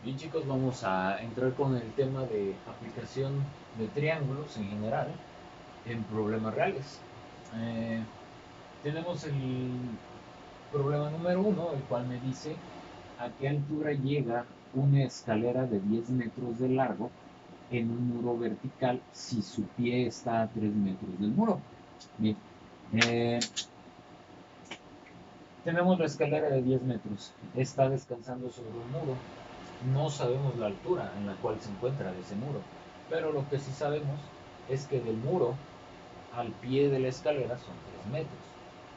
Bien chicos, vamos a entrar con el tema de aplicación de triángulos en general en problemas reales. Eh, Tenemos el problema número uno, el cual me dice a qué altura llega una escalera de 10 metros de largo en un muro vertical si su pie está a 3 metros del muro. Bien, eh, tenemos la escalera de 10 metros, está descansando sobre un muro. No sabemos la altura en la cual se encuentra de ese muro, pero lo que sí sabemos es que del muro al pie de la escalera son 3 metros.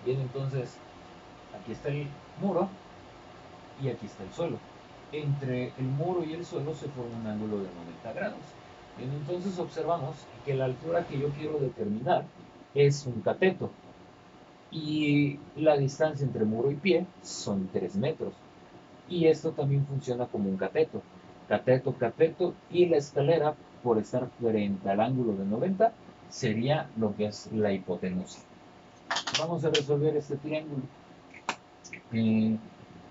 Bien, entonces aquí está el muro y aquí está el suelo. Entre el muro y el suelo se forma un ángulo de 90 grados. Bien, entonces observamos que la altura que yo quiero determinar es un cateto y la distancia entre muro y pie son 3 metros. Y esto también funciona como un cateto. Cateto, cateto y la escalera, por estar frente al ángulo de 90, sería lo que es la hipotenusa. Vamos a resolver este triángulo. Eh,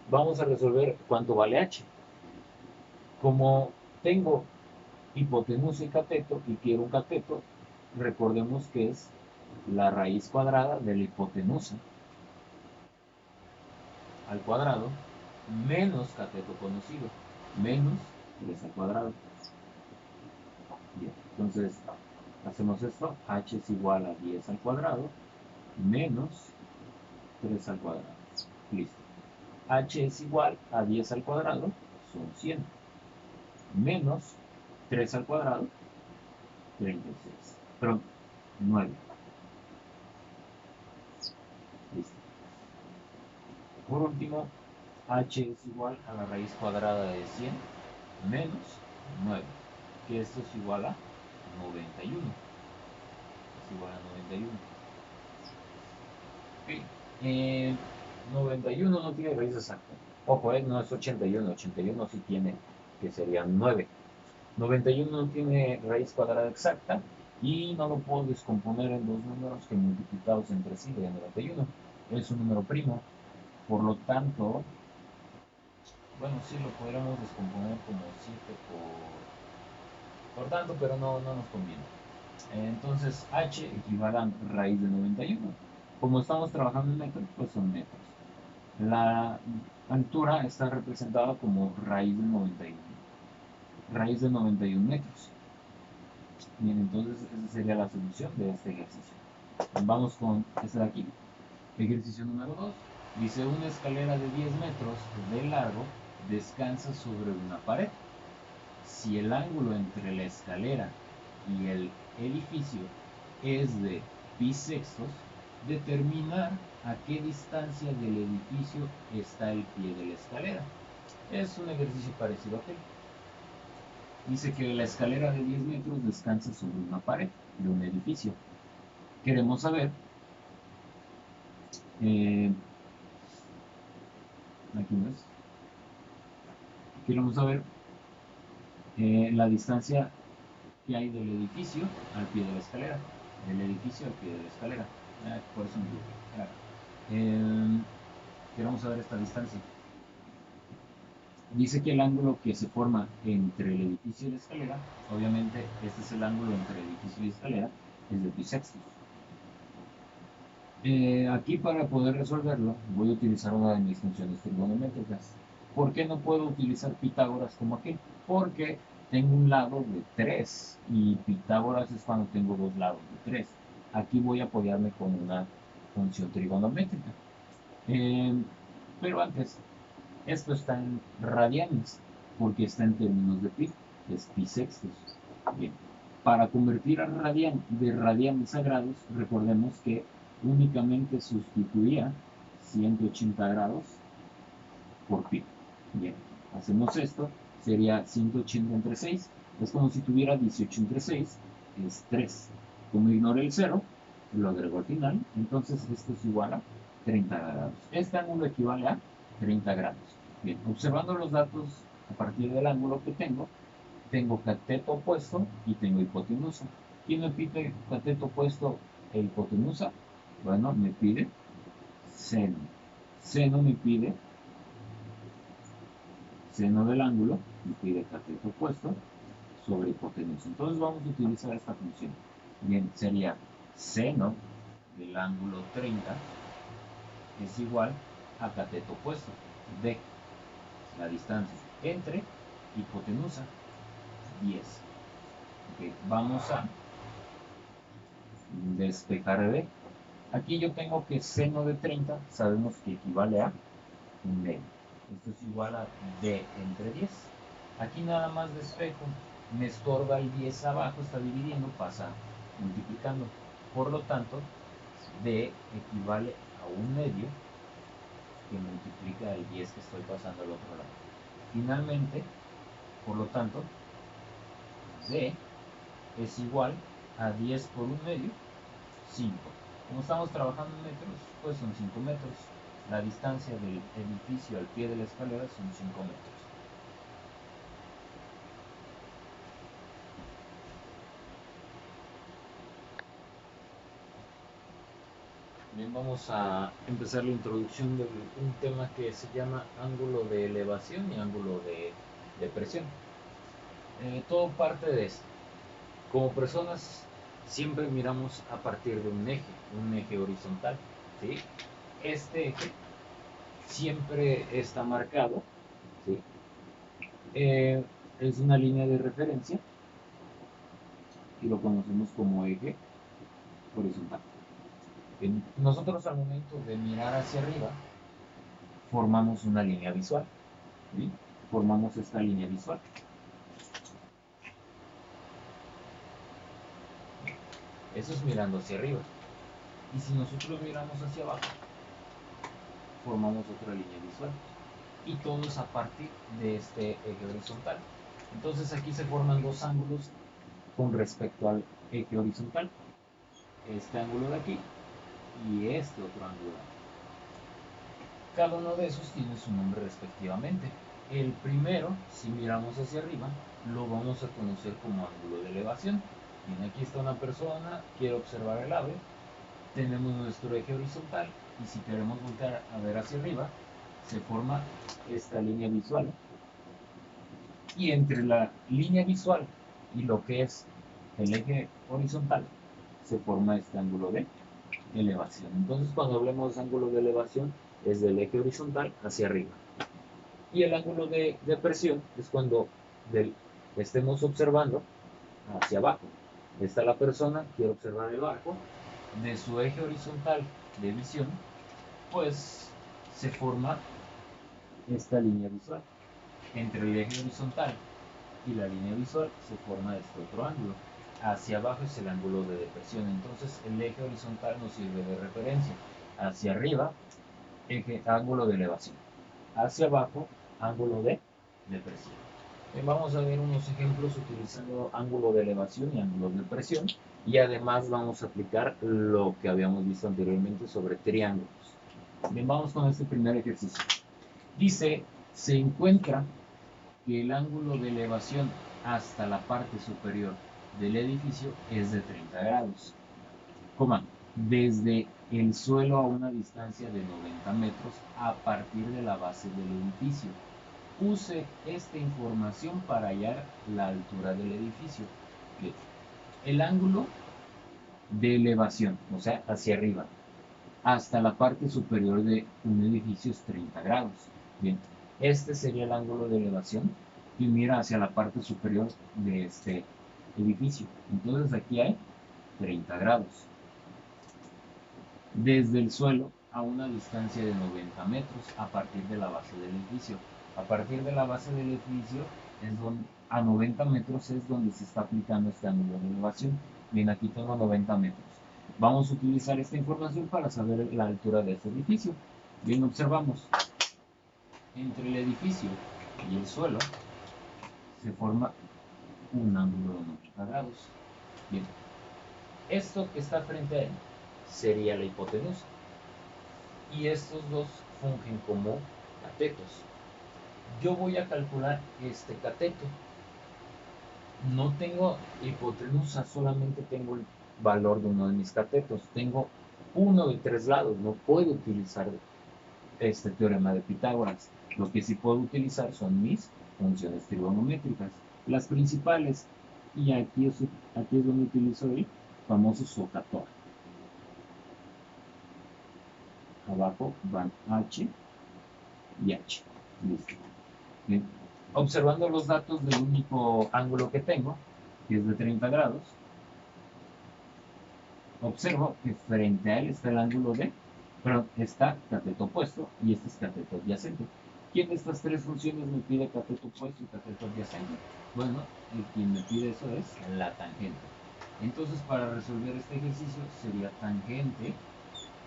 Vamos a resolver cuánto vale h. Como tengo hipotenusa y cateto y quiero un cateto, recordemos que es la raíz cuadrada de la hipotenusa al cuadrado menos cateto conocido, menos 3 al cuadrado. Bien, entonces hacemos esto, h es igual a 10 al cuadrado menos 3 al cuadrado. Listo. H es igual a 10 al cuadrado, son 100, menos 3 al cuadrado, 36. Perdón, 9. Listo. Por último, h es igual a la raíz cuadrada de 100 menos 9, que esto es igual a 91. Es igual a 91. Ok. Eh, 91 no tiene raíz exacta. Ojo, no es 81. 81 sí tiene, que serían 9. 91 no tiene raíz cuadrada exacta y no lo puedo descomponer en dos números que multiplicados entre sí de 91. Es un número primo. Por lo tanto, bueno, sí lo podríamos descomponer como 7 por tanto, pero no nos conviene. Entonces, h equivale a raíz de 91. Como estamos trabajando en metros, pues son metros. La altura está representada como raíz de 91. Raíz de 91 metros. Bien, entonces esa sería la solución de este ejercicio. Vamos con este de aquí. Ejercicio número 2. Dice una escalera de 10 metros de largo descansa sobre una pared. Si el ángulo entre la escalera y el edificio es de pi sextos, determinar a qué distancia del edificio está el pie de la escalera. Es un ejercicio parecido a aquel. Dice que la escalera de 10 metros descansa sobre una pared de un edificio. Queremos saber, eh, aquí no es, queremos saber la distancia que hay del edificio al pie de la escalera. Del edificio al pie de la escalera. Por eso me equivoqué. Queremos saber esta distancia. Dice que el ángulo que se forma entre el edificio y la escalera, obviamente este es el ángulo entre el edificio y la escalera, es de pi sextos. Aquí para poder resolverlo voy a utilizar una de mis funciones trigonométricas. ¿Por qué no puedo utilizar Pitágoras como aquí? Porque tengo un lado de 3 y Pitágoras es cuando tengo dos lados de 3. Aquí voy a apoyarme con una función trigonométrica. Eh, pero antes, esto está en radianes, porque está en términos de pi, es pi sextos. Bien, para convertir de radianes a grados, recordemos que únicamente sustituía 180 grados por pi. Bien, hacemos esto, sería 180 entre 6, es como si tuviera 18 entre 6, es 3. Como ignore el 0, lo agrego al final, entonces esto es igual a 30 grados. Este ángulo equivale a 30 grados. Bien, observando los datos a partir del ángulo que tengo cateto opuesto y tengo hipotenusa. ¿Quién me pide cateto opuesto e hipotenusa? Bueno, me pide seno. Seno me pide seno del ángulo, y pide cateto opuesto, sobre hipotenusa. Entonces vamos a utilizar esta función. Bien, sería seno del ángulo 30 es igual a cateto opuesto de la distancia entre hipotenusa, 10. Okay, vamos a despejar de. Aquí yo tengo que seno de 30, sabemos que equivale a un medio. Esto es igual a d entre 10. Aquí nada más despejo, me estorba el 10 abajo, está dividiendo, pasa multiplicando. Por lo tanto, d equivale a un medio que multiplica el 10 que estoy pasando al otro lado. Finalmente, por lo tanto, d es igual a 10 por un medio, 5. Como estamos trabajando en metros, pues son 5 metros. La distancia del edificio al pie de la escalera son 5 metros. Bien, vamos a empezar la introducción de un tema que se llama ángulo de elevación y ángulo de presión. Todo parte de esto. Como personas siempre miramos a partir de un eje horizontal, ¿sí? Este eje siempre está marcado, ¿sí? Es una línea de referencia y lo conocemos como eje horizontal. Nosotros al momento de mirar hacia arriba formamos una línea visual, ¿sí? Formamos esta línea visual. Eso es mirando hacia arriba. Y si nosotros miramos hacia abajo, formamos otra línea visual. Y todo es a partir de este eje horizontal. Entonces aquí se forman dos ángulos con respecto al eje horizontal. Este ángulo de aquí y este otro ángulo de aquí. Cada uno de esos tiene su nombre respectivamente. El primero, si miramos hacia arriba, lo vamos a conocer como ángulo de elevación. Bien, aquí está una persona, quiere observar el ave, tenemos nuestro eje horizontal y si queremos voltear a ver hacia arriba, se forma esta línea visual. Y entre la línea visual y lo que es el eje horizontal, se forma este ángulo de elevación. Entonces, cuando hablemos de ángulo de elevación, es del eje horizontal hacia arriba. Y el ángulo de presión es cuando estemos observando hacia abajo. Está la persona, quiere observar el barco, de su eje horizontal de visión, pues se forma esta línea visual. Entre el eje horizontal y la línea visual se forma este otro ángulo. Hacia abajo es el ángulo de depresión. Entonces el eje horizontal nos sirve de referencia. Hacia arriba, ángulo de elevación. Hacia abajo, ángulo de depresión. Vamos a ver unos ejemplos utilizando ángulo de elevación y ángulo de presión. Y además vamos a aplicar lo que habíamos visto anteriormente sobre triángulos. Bien, vamos con este primer ejercicio. Dice, se encuentra que el ángulo de elevación hasta la parte superior del edificio es de 30 grados. Desde el suelo a una distancia de 90 metros a partir de la base del edificio. Use esta información para hallar la altura del edificio. Bien. El ángulo de elevación, o sea, hacia arriba, hasta la parte superior de un edificio es 30 grados. Bien, este sería el ángulo de elevación que mira hacia la parte superior de este edificio. Entonces aquí hay 30 grados. Desde el suelo a una distancia de 90 metros a partir de la base del edificio. A partir de la base del edificio es donde, a 90 metros es donde se está aplicando este ángulo de elevación. Bien, aquí tengo 90 metros. Vamos a utilizar esta información para saber la altura de este edificio. Bien, observamos. Entre el edificio y el suelo se forma un ángulo de 90 grados. Bien, esto que está frente a él sería la hipotenusa. Y estos dos fungen como catetos. Yo voy a calcular este cateto. No tengo hipotenusa, solamente tengo el valor de uno de mis catetos. Tengo uno de tres lados, no puedo utilizar este teorema de Pitágoras. Lo que sí puedo utilizar son mis funciones trigonométricas. Las principales, y aquí es donde utilizo el famoso SOHCAHTOA. Abajo van H y H. Listo. Bien. Observando los datos del único ángulo que tengo, que es de 30 grados, observo que frente a él está el ángulo de, perdón, está cateto opuesto y este es cateto adyacente. ¿Quién de estas tres funciones me pide cateto opuesto y cateto adyacente? Bueno, el quien me pide eso es la tangente. Entonces, para resolver este ejercicio sería tangente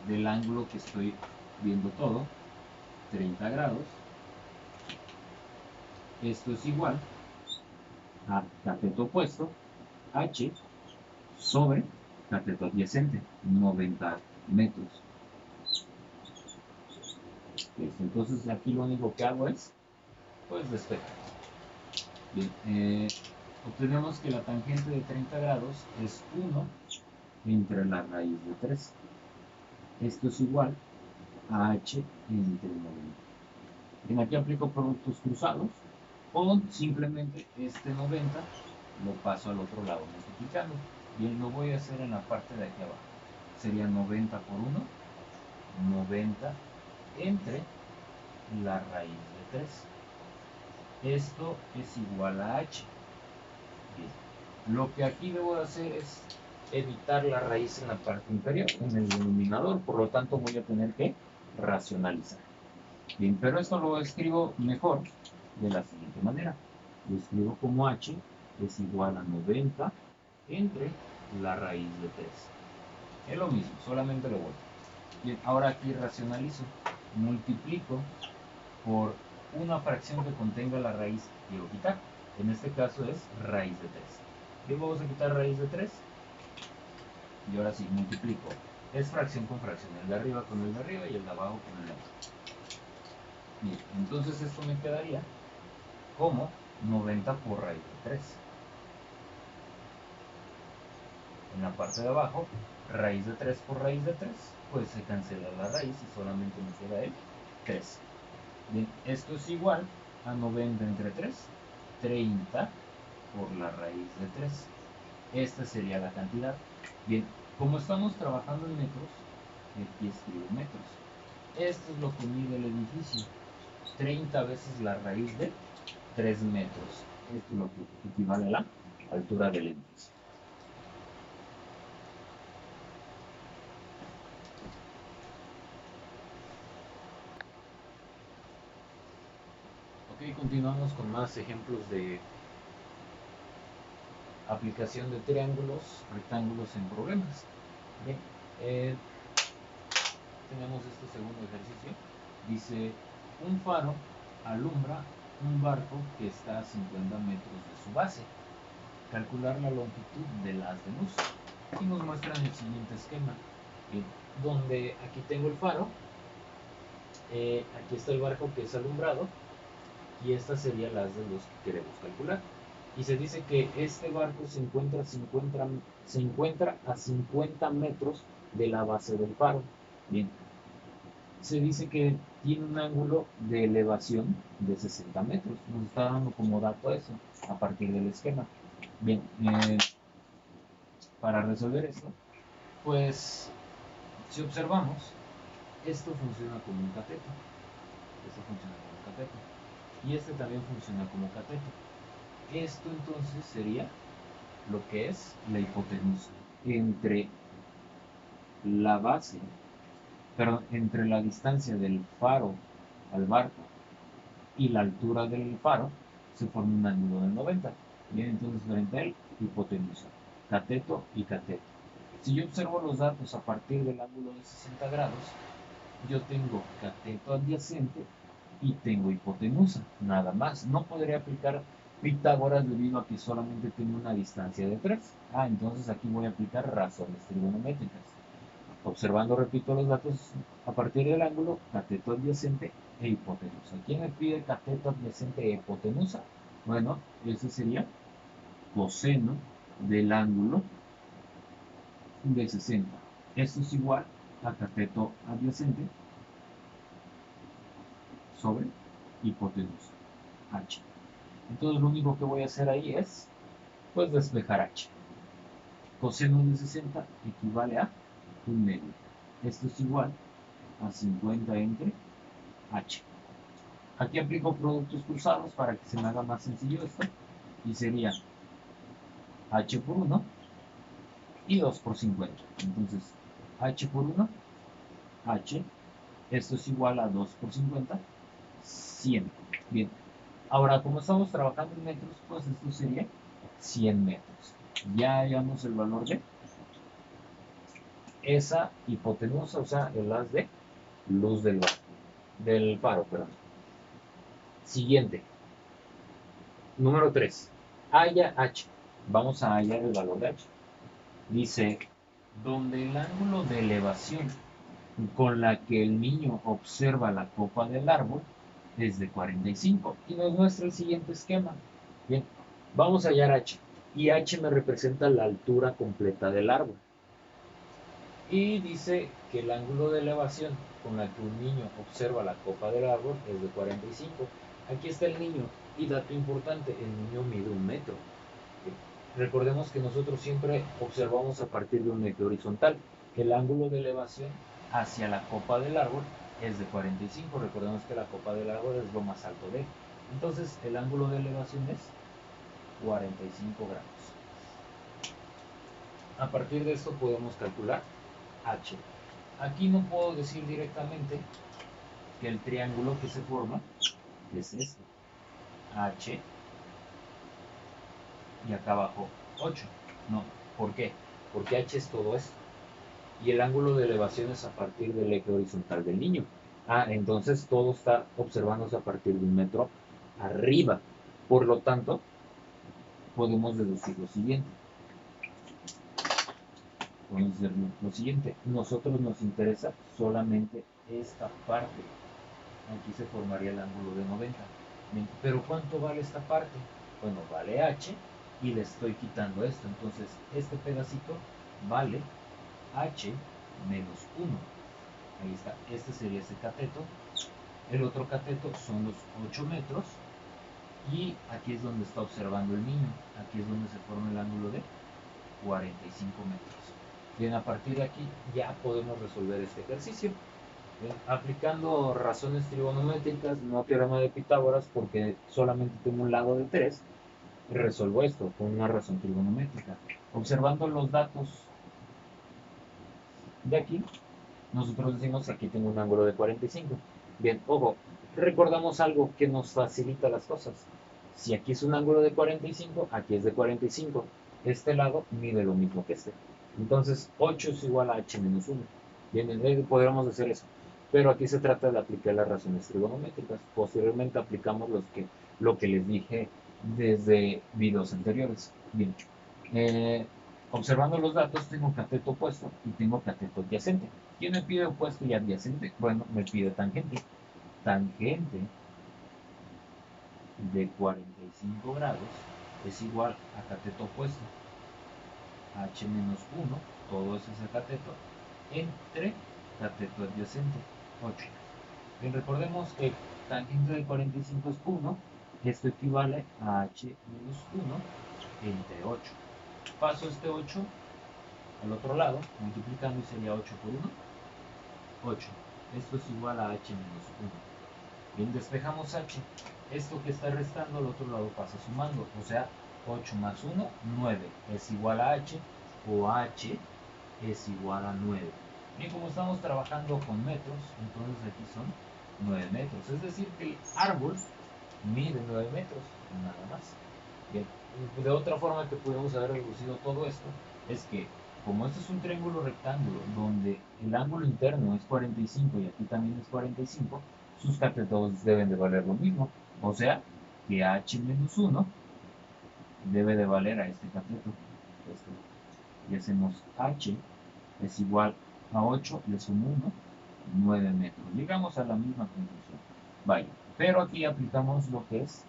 del ángulo que estoy viendo todo, 30 grados. Esto es igual a cateto opuesto, H, sobre cateto adyacente, 90 metros. Listo. Entonces aquí lo único que hago es, pues, despejar. Bien, obtenemos que la tangente de 30 grados es 1 entre la raíz de 3. Esto es igual a H entre 90. Bien, aquí aplico productos cruzados, o simplemente este 90 lo paso al otro lado multiplicando. Bien, lo voy a hacer en la parte de aquí abajo. Sería 90 por 1, 90 entre la raíz de 3. Esto es igual a H. Bien. Lo que aquí debo de hacer es evitar la raíz en la parte inferior, en el denominador, por lo tanto voy a tener que racionalizar. Bien, pero esto lo escribo mejor de la siguiente manera. Lo escribo como H es igual a 90 entre la raíz de 3. Es lo mismo, solamente lo vuelvo. Bien, ahora aquí racionalizo. Multiplico por una fracción que contenga la raíz que quiero quitar. En este caso es raíz de 3. Bien, vamos a quitar raíz de 3. Y ahora sí, multiplico. Es fracción con fracción. El de arriba con el de arriba y el de abajo con el de abajo. Bien, entonces esto me quedaría como 90 por raíz de 3. En la parte de abajo, raíz de 3 por raíz de 3, pues se cancela la raíz y solamente me queda el 3. Bien, esto es igual a 90 entre 3, 30 por la raíz de 3. Esta sería la cantidad. Bien, como estamos trabajando en metros, aquí escribo metros. Esto es lo que mide el edificio. 30 veces la raíz de 3 metros. Esto es lo que equivale a la altura del edificio. Ok, continuamos con más ejemplos de aplicación de triángulos, rectángulos en problemas. Bien, tenemos este segundo ejercicio. Dice, un faro alumbra un barco que está a 50 metros de su base. Calcular la longitud del haz de luz. Y nos muestran el siguiente esquema, donde aquí tengo el faro, aquí está el barco que es alumbrado, y esta sería la haz de luz que queremos calcular. Y se dice que este barco se encuentra a 50 metros de la base del faro. Bien, se dice que tiene un ángulo de elevación de 60 metros. Nos está dando como dato eso a partir del esquema. Bien, para resolver esto, pues si observamos, esto funciona como un cateto. Esto funciona como un cateto. Y este también funciona como cateto. Esto entonces sería lo que es la hipotenusa entre la base, perdón, entre la distancia del faro al barco y la altura del faro, se forma un ángulo de 90. Bien, entonces frente a él, hipotenusa, cateto y cateto. Si yo observo los datos a partir del ángulo de 60 grados, yo tengo cateto adyacente y tengo hipotenusa, nada más. No podría aplicar Pitágoras debido a que solamente tengo una distancia de 3. Entonces aquí voy a aplicar razones trigonométricas. Observando, repito, los datos a partir del ángulo, cateto adyacente e hipotenusa. ¿Quién me pide cateto adyacente e hipotenusa? Bueno, ese sería coseno del ángulo de 60. Esto es igual a cateto adyacente sobre hipotenusa, h. Entonces lo único que voy a hacer ahí es, pues, despejar h. Coseno de 60 equivale a 1/2. Esto es igual a 50 entre h. Aquí aplico productos cruzados para que se me haga más sencillo esto. Y sería h por 1 y 2 por 50. Entonces, h por 1, h. Esto es igual a 2 por 50, 100. Bien. Ahora, como estamos trabajando en metros, pues esto sería 100 metros. Ya hallamos el valor de esa hipotenusa, o sea, el haz de luz del faro. Perdón. Siguiente. Número 3. Halla h. Vamos a hallar el valor de h. Dice, donde el ángulo de elevación con la que el niño observa la copa del árbol es de 45. Y nos muestra el siguiente esquema. Bien, vamos a hallar h. Y h me representa la altura completa del árbol. Y dice que el ángulo de elevación con la que un niño observa la copa del árbol es de 45. Aquí está el niño. Y dato importante, el niño mide 1 metro. Recordemos que nosotros siempre observamos a partir de un eje horizontal. El ángulo de elevación hacia la copa del árbol es de 45. Recordemos que la copa del árbol es lo más alto de él. Entonces el ángulo de elevación es 45 grados. A partir de esto podemos calcular h. Aquí no puedo decir directamente que el triángulo que se forma es este. h y acá abajo 8. No, ¿por qué? Porque h es todo esto. Y el ángulo de elevación es a partir del eje horizontal del niño. Entonces todo está observándose a partir de 1 metro arriba. Por lo tanto, podemos deducir lo siguiente. Nosotros nos interesa solamente esta parte. Aquí se formaría el ángulo de 90. Pero ¿cuánto vale esta parte? Bueno, vale h y le estoy quitando esto. Entonces, este pedacito vale h menos 1. Ahí está, este sería ese cateto. El otro cateto son los 8 metros. Y aquí es donde está observando el niño. Aquí es donde se forma el ángulo de 45 metros. Bien, a partir de aquí ya podemos resolver este ejercicio. Bien, aplicando razones trigonométricas, no teorema de Pitágoras, porque solamente tengo un lado de 3, resuelvo esto con una razón trigonométrica. Observando los datos de aquí, nosotros decimos que aquí tengo un ángulo de 45. Bien, ojo, recordamos algo que nos facilita las cosas. Si aquí es un ángulo de 45, aquí es de 45. Este lado mide lo mismo que este. Entonces, 8 es igual a h menos 1. Bien, podríamos hacer eso. Pero aquí se trata de aplicar las razones trigonométricas. Posteriormente aplicamos lo que les dije desde videos anteriores. Bien. Observando los datos, tengo cateto opuesto y tengo cateto adyacente. ¿Quién me pide opuesto y adyacente? Bueno, me pide tangente. Tangente de 45 grados es igual a cateto opuesto, h menos 1, todo eso es el cateto, entre cateto adyacente, 8. Bien, recordemos que tangente de 45 es 1, esto equivale a h menos 1 entre 8. Paso este 8 al otro lado, multiplicando y sería 8 por 1, 8. Esto es igual a h menos 1. Bien, despejamos h. Esto que está restando al otro lado pasa sumando. O sea, 8 más 1, 9. Es igual a h, o h es igual a 9. Bien, como estamos trabajando con metros, entonces aquí son 9 metros. Es decir, que el árbol mide 9 metros, nada más. Bien, de otra forma que pudiéramos haber reducido todo esto, es que como este es un triángulo rectángulo donde el ángulo interno es 45 y aquí también es 45, sus catetos deben de valer lo mismo. O sea, que h menos 1 debe de valer a este cateto. Y hacemos h es igual a 8, le sumo 1, 9 metros. Llegamos a la misma conclusión. Vaya, pero aquí aplicamos lo que es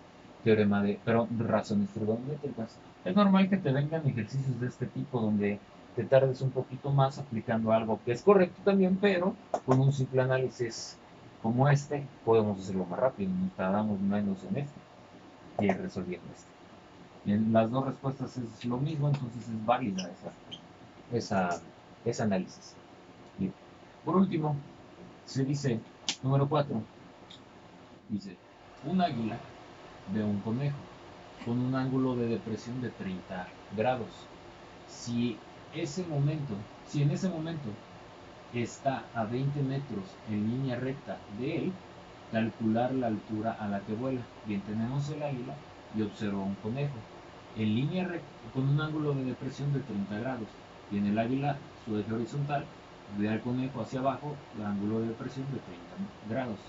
razones trigonométricas. Es normal que te vengan ejercicios de este tipo donde te tardes un poquito más aplicando algo que es correcto también, pero con un simple análisis como este, podemos hacerlo más rápido, nos tardamos menos en este que resolviendo este. En las dos respuestas es lo mismo, entonces es válida ese análisis. Bien. Por último, se dice, número 4, dice, un águila ve un conejo con un ángulo de depresión de 30 grados. Si en ese momento está a 20 metros en línea recta de él, calcular la altura a la que vuela. Bien, tenemos el águila y observo un conejo en línea recta con un ángulo de depresión de 30 grados. Y en el águila, su eje horizontal, ve al conejo hacia abajo, el ángulo de depresión de 30 grados.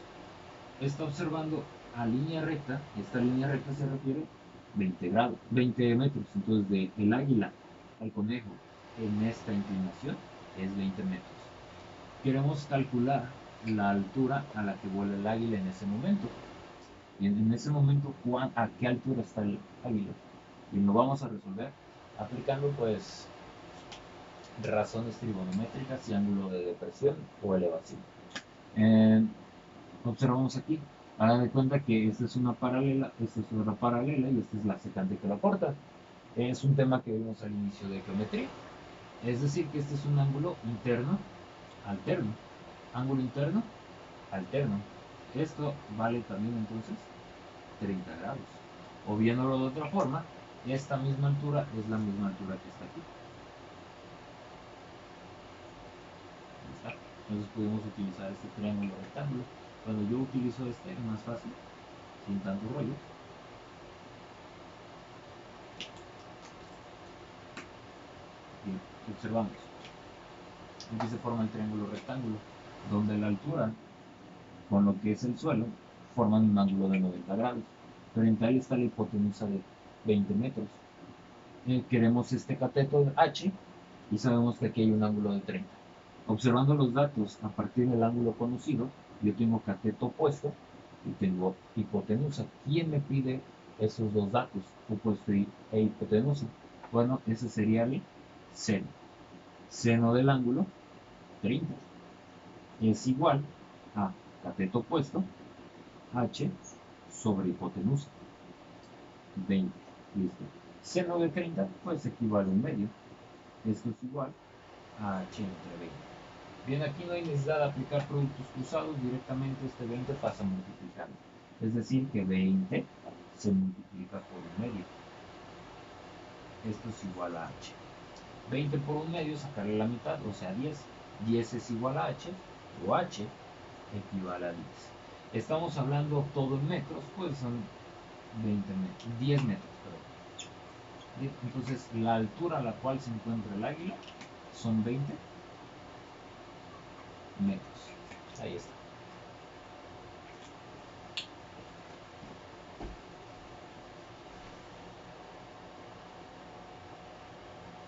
Está observando a línea recta, esta línea recta se refiere 20 grados, 20 metros. Entonces, del águila al conejo en esta inclinación es 20 metros. Queremos calcular la altura a la que vuela el águila en ese momento. En ese momento, ¿a qué altura está el águila? Y lo vamos a resolver aplicando pues razones trigonométricas y ángulo de depresión o elevación. Observamos aquí, hagan de cuenta que esta es una paralela, esta es otra paralela y esta es la secante que la corta. Es un tema que vimos al inicio de geometría. Es decir, que este es un ángulo interno, alterno. Ángulo interno, alterno. Esto vale también entonces 30 grados. O viéndolo de otra forma, esta misma altura es la misma altura que está aquí. Ahí está. Entonces podemos utilizar este triángulo rectángulo. Cuando yo utilizo este es más fácil, sin tanto rollo. Bien, observamos. Aquí se forma el triángulo rectángulo, donde la altura con lo que es el suelo forman un ángulo de 90 grados. Frente a él está la hipotenusa de 20 metros. Queremos este cateto H y sabemos que aquí hay un ángulo de 30. Observando los datos a partir del ángulo conocido, yo tengo cateto opuesto y tengo hipotenusa. ¿Quién me pide esos dos datos, opuesto e hipotenusa? Bueno, ese sería el seno. Seno del ángulo 30 es igual a cateto opuesto H sobre hipotenusa 20. Listo. Seno de 30 pues equivale a un medio. Esto es igual a H entre 20. Bien, aquí no hay necesidad de aplicar productos cruzados, directamente este 20 pasa multiplicando. Es decir, que 20 se multiplica por un medio. Esto es igual a H. 20 por un medio, sacarle la mitad, o sea 10. 10 es igual a H, o H equivale a 10. Estamos hablando todo en metros, pues son 20 metros, 10 metros, perdón. Entonces, la altura a la cual se encuentra el águila son 20 metros. Ahí está.